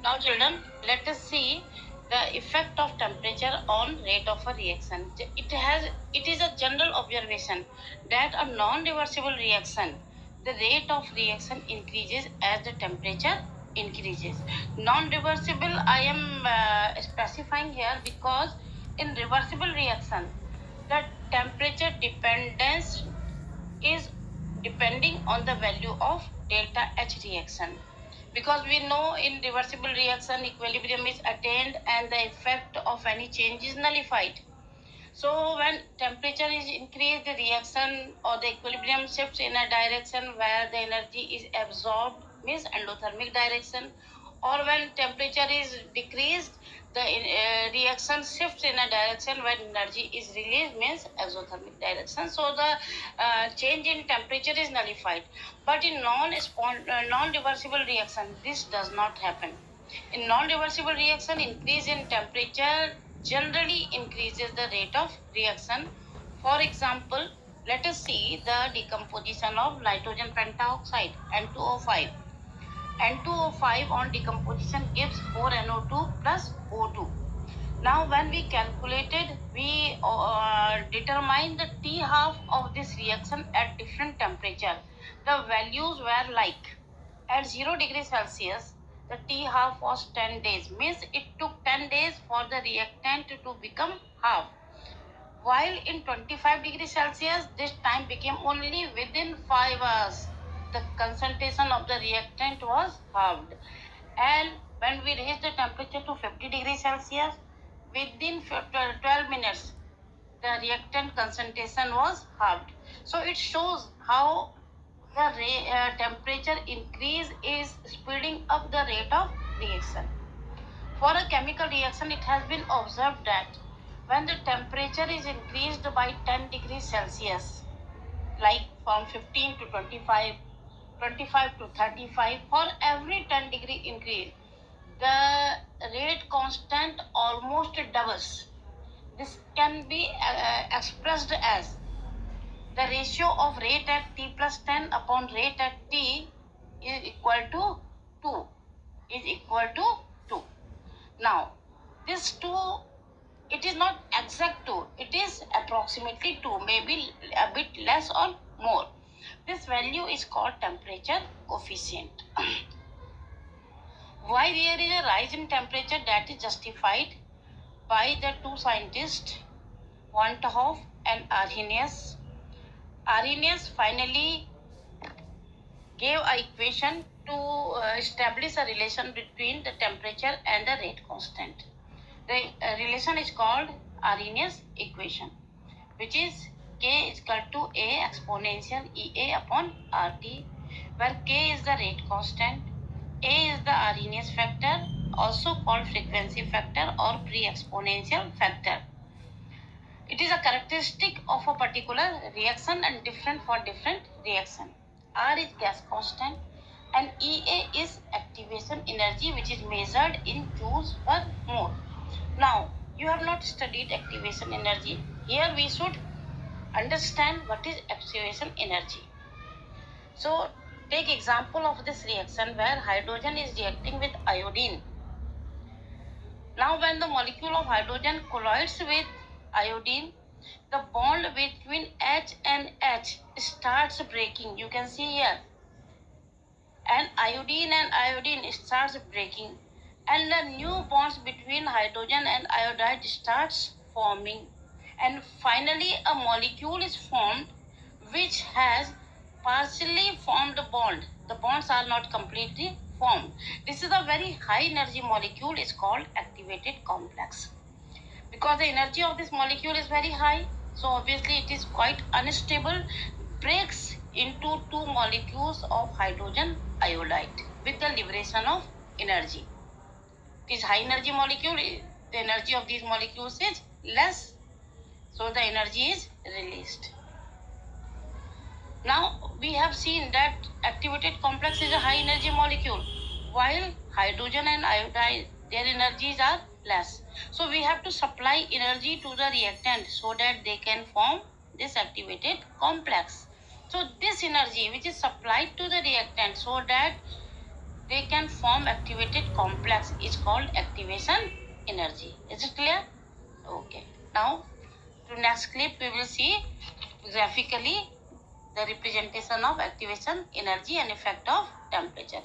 Now children, let us see the effect of temperature on rate of a reaction. It is a general observation that a non-reversible reaction, the rate of reaction increases as the temperature increases. Non-reversible I am specifying here because in reversible reaction the temperature dependence is depending on the value of delta H reaction, because we know in reversible reaction equilibrium is attained and the effect of any change is nullified. So when temperature is increased, the reaction or the equilibrium shifts in a direction where the energy is absorbed, means endothermic direction, or when temperature is decreased, the reaction shifts in a direction when energy is released, means exothermic direction. So the change in temperature is nullified. But in non-reversible reaction, this does not happen. In non-reversible reaction, increase in temperature generally increases the rate of reaction. For example, let us see the decomposition of nitrogen pentaoxide N2O5. N2O5 on decomposition gives 4NO2 plus O2. Now when we calculated, we determined the T half of this reaction at different temperature. The values were like, at 0 degrees Celsius, the T half was 10 days, means it took 10 days for the reactant to become half. While in 25 degrees Celsius, this time became only within 5 hours. The concentration of the reactant was halved. And when we raised the temperature to 50 degrees Celsius, within 12 minutes, the reactant concentration was halved. So it shows how the temperature increase is speeding up the rate of reaction. For a chemical reaction, it has been observed that when the temperature is increased by 10 degrees Celsius, like from 15 to 25, 25 to 35, for every 10 degree increase, the rate constant almost doubles. This can be expressed as the ratio of rate at t plus 10 upon rate at t is equal to 2. Is equal to 2. Now, this 2, it is not exact 2. It is approximately 2, maybe a bit less or more. This value is called temperature coefficient. Why there is a rise in temperature that is justified by the two scientists, Van 't Hoff and Arrhenius. Arrhenius finally gave an equation to establish a relation between the temperature and the rate constant. The relation is called Arrhenius equation, which is K is equal to A exponential EA upon RT, where K is the rate constant, A is the Arrhenius factor, also called frequency factor or pre-exponential factor. It is a characteristic of a particular reaction and different for different reaction. R is gas constant and EA is activation energy, which is measured in joules per mole. Now, you have not studied activation energy. Here we should understand what is activation energy. So, take example of this reaction where hydrogen is reacting with iodine. Now, when the molecule of hydrogen collides with iodine, the bond between H and H starts breaking. You can see here. And iodine starts breaking. And the new bonds between hydrogen and iodide starts forming. And finally, a molecule is formed which has partially formed a bond. The bonds are not completely formed. This is a very high energy molecule, is called activated complex. Because the energy of this molecule is very high, so obviously it is quite unstable, breaks into two molecules of hydrogen iodide with the liberation of energy. This high energy molecule, the energy of these molecules is less, so the energy is released. Now we have seen that activated complex is a high energy molecule, while hydrogen and iodide, their energies are less. So we have to supply energy to the reactant so that they can form this activated complex. So this energy which is supplied to the reactant so that they can form activated complex is called activation energy. Is it clear? Okay. Now, to next clip, we will see graphically the representation of activation energy and effect of temperature.